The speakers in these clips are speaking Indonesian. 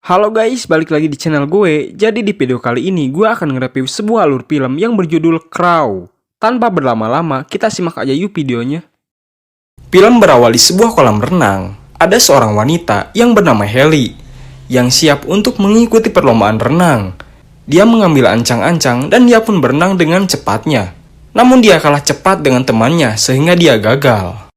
Halo guys, balik lagi di channel gue. Jadi di video kali ini gue akan nge-review sebuah alur film yang berjudul Crow. Tanpa berlama-lama, kita simak aja yuk videonya. Film berawal di sebuah kolam renang. Ada seorang wanita yang bernama Haley yang siap untuk mengikuti perlombaan renang. Dia mengambil ancang-ancang dan dia pun berenang dengan cepatnya. Namun dia kalah cepat dengan temannya sehingga dia gagal.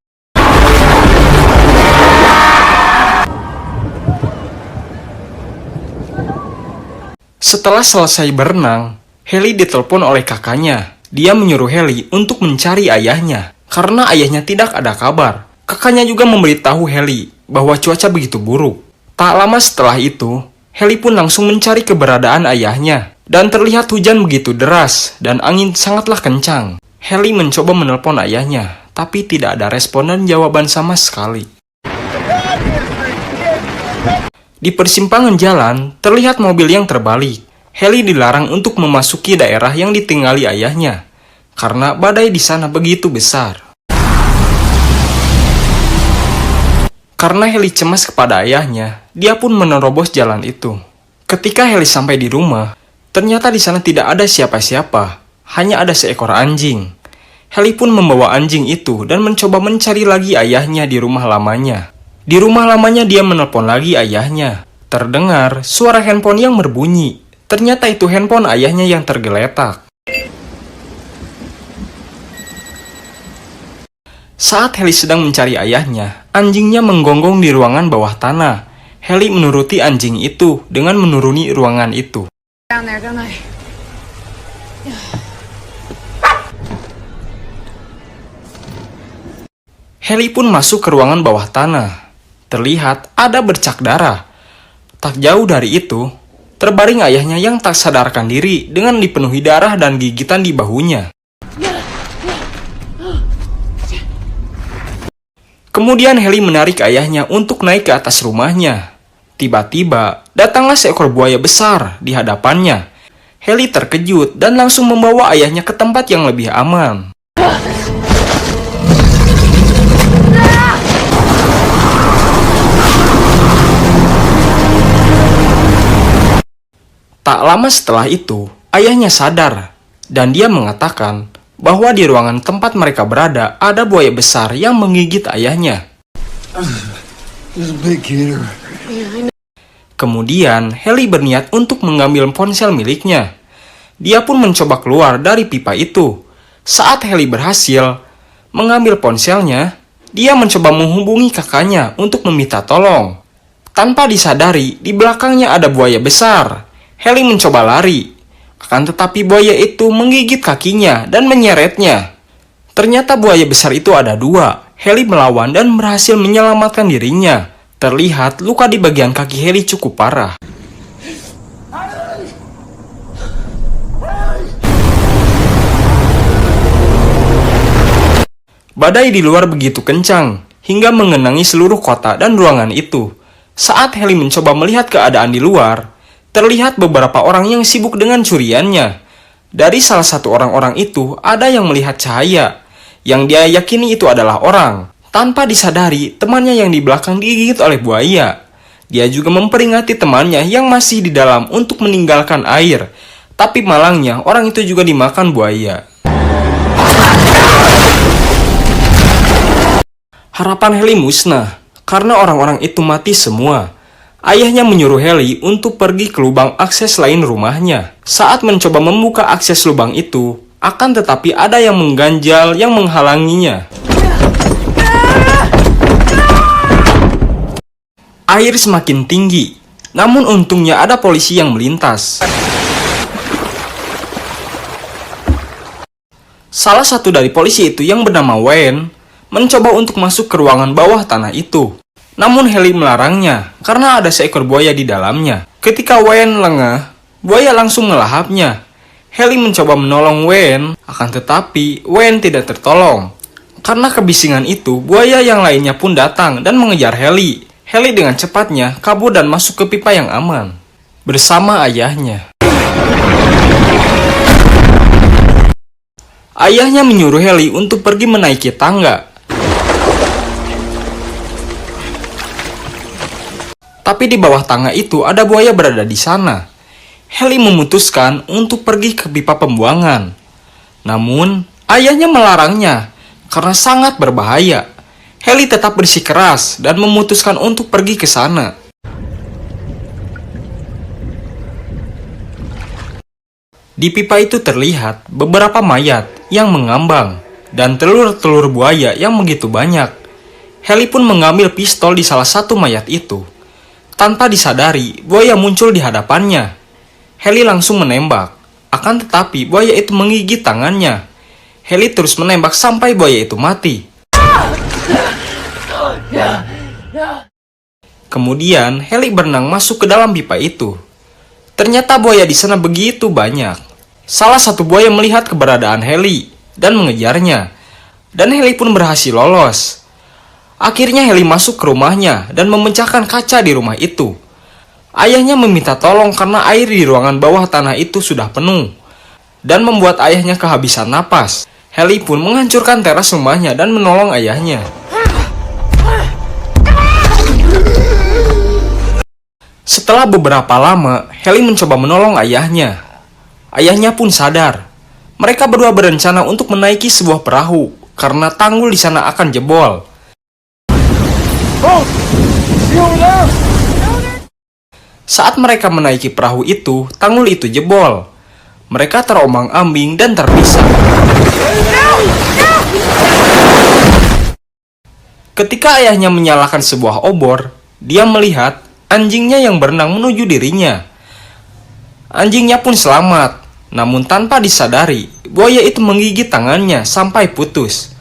Setelah selesai berenang, Haley ditelepon oleh kakaknya. Dia menyuruh Haley untuk mencari ayahnya, karena ayahnya tidak ada kabar. Kakaknya juga memberitahu Haley bahwa cuaca begitu buruk. Tak lama setelah itu, Haley pun langsung mencari keberadaan ayahnya. Dan terlihat hujan begitu deras, dan angin sangatlah kencang. Haley mencoba menelpon ayahnya, tapi tidak ada respon dan jawaban sama sekali. Di persimpangan jalan, terlihat mobil yang terbalik. Haley dilarang untuk memasuki daerah yang ditinggali ayahnya, karena badai di sana begitu besar. Karena Haley cemas kepada ayahnya, dia pun menerobos jalan itu. Ketika Haley sampai di rumah, ternyata di sana tidak ada siapa-siapa, hanya ada seekor anjing. Haley pun membawa anjing itu dan mencoba mencari lagi ayahnya di rumah lamanya. Di rumah lamanya dia menelpon lagi ayahnya. Terdengar suara handphone yang berbunyi. Ternyata itu handphone ayahnya yang tergeletak. Saat Haley sedang mencari ayahnya, anjingnya menggonggong di ruangan bawah tanah. Haley menuruti anjing itu dengan menuruni ruangan itu. Down there, don't I? Haley pun masuk ke ruangan bawah tanah. Terlihat ada bercak darah. Tak jauh dari itu, terbaring ayahnya yang tak sadarkan diri dengan dipenuhi darah dan gigitan di bahunya. Kemudian Haley menarik ayahnya untuk naik ke atas rumahnya. Tiba-tiba, datanglah seekor buaya besar di hadapannya. Haley terkejut dan langsung membawa ayahnya ke tempat yang lebih aman. Tak lama setelah itu, ayahnya sadar, dan dia mengatakan bahwa di ruangan tempat mereka berada ada buaya besar yang menggigit ayahnya. Kemudian, Haley berniat untuk mengambil ponsel miliknya. Dia pun mencoba keluar dari pipa itu. Saat Haley berhasil mengambil ponselnya, dia mencoba menghubungi kakaknya untuk meminta tolong. Tanpa disadari, di belakangnya ada buaya besar. Haley mencoba lari, akan tetapi buaya itu menggigit kakinya dan menyeretnya. Ternyata buaya besar itu ada dua. Haley melawan dan berhasil menyelamatkan dirinya. Terlihat luka di bagian kaki Haley cukup parah. Badai di luar begitu kencang, hingga mengenangi seluruh kota dan ruangan itu. Saat Haley mencoba melihat keadaan di luar, terlihat beberapa orang yang sibuk dengan curiannya. Dari salah satu orang-orang itu, ada yang melihat cahaya, yang dia yakini itu adalah orang. Tanpa disadari, temannya yang di belakang digigit oleh buaya. Dia juga memperingati temannya yang masih di dalam untuk meninggalkan air. Tapi malangnya, orang itu juga dimakan buaya. Harapan Haley musnah, karena orang-orang itu mati semua. Ayahnya menyuruh Haley untuk pergi ke lubang akses lain rumahnya. Saat mencoba membuka akses lubang itu, akan tetapi ada yang mengganjal yang menghalanginya. Air semakin tinggi, namun untungnya ada polisi yang melintas. Salah satu dari polisi itu yang bernama Wayne mencoba untuk masuk ke ruangan bawah tanah itu. Namun Haley melarangnya karena ada seekor buaya di dalamnya. Ketika Wayne lengah, buaya langsung melahapnya. Haley mencoba menolong Wayne, akan tetapi Wayne tidak tertolong. Karena kebisingan itu, buaya yang lainnya pun datang dan mengejar Haley. Haley dengan cepatnya kabur dan masuk ke pipa yang aman bersama ayahnya. Ayahnya menyuruh Haley untuk pergi menaiki tangga. Tapi di bawah tangga itu ada buaya berada di sana. Heli memutuskan untuk pergi ke pipa pembuangan. Namun, ayahnya melarangnya karena sangat berbahaya. Heli tetap bersikeras dan memutuskan untuk pergi ke sana. Di pipa itu terlihat beberapa mayat yang mengambang dan telur-telur buaya yang begitu banyak. Heli pun mengambil pistol di salah satu mayat itu. Tanpa disadari, buaya muncul di hadapannya. Heli langsung menembak, akan tetapi buaya itu menggigit tangannya. Heli terus menembak sampai buaya itu mati. Kemudian, Heli berenang masuk ke dalam pipa itu. Ternyata buaya di sana begitu banyak. Salah satu buaya melihat keberadaan Heli dan mengejarnya. Dan Heli pun berhasil lolos. Akhirnya Heli masuk ke rumahnya dan memecahkan kaca di rumah itu. Ayahnya meminta tolong karena air di ruangan bawah tanah itu sudah penuh. Dan membuat ayahnya kehabisan napas. Heli pun menghancurkan teras rumahnya dan menolong ayahnya. Setelah beberapa lama, Heli mencoba menolong ayahnya. Ayahnya pun sadar. Mereka berdua berencana untuk menaiki sebuah perahu karena tanggul di sana akan jebol. Saat mereka menaiki perahu itu, tanggul itu jebol. Mereka terombang-ambing dan terpisah. Ketika ayahnya menyalakan sebuah obor, dia melihat anjingnya yang berenang menuju dirinya. Anjingnya pun selamat, namun tanpa disadari, buaya itu menggigit tangannya sampai putus.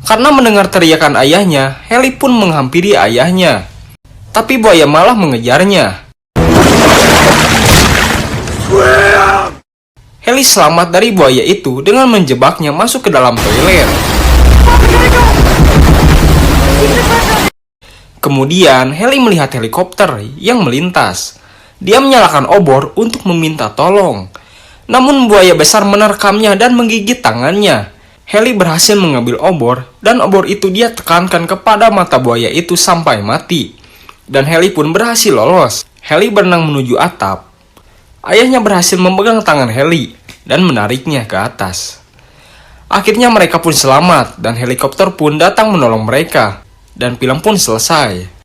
Karena mendengar teriakan ayahnya, Heli pun menghampiri ayahnya. Tapi buaya malah mengejarnya. Heli selamat dari buaya itu dengan menjebaknya masuk ke dalam toilet. Kemudian Heli melihat helikopter yang melintas. Dia menyalakan obor untuk meminta tolong. Namun buaya besar menerkamnya dan menggigit tangannya. Heli berhasil mengambil obor dan obor itu dia tekankan kepada mata buaya itu sampai mati. Dan Heli pun berhasil lolos. Heli berenang menuju atap. Ayahnya berhasil memegang tangan Heli dan menariknya ke atas. Akhirnya mereka pun selamat dan helikopter pun datang menolong mereka. Dan film pun selesai.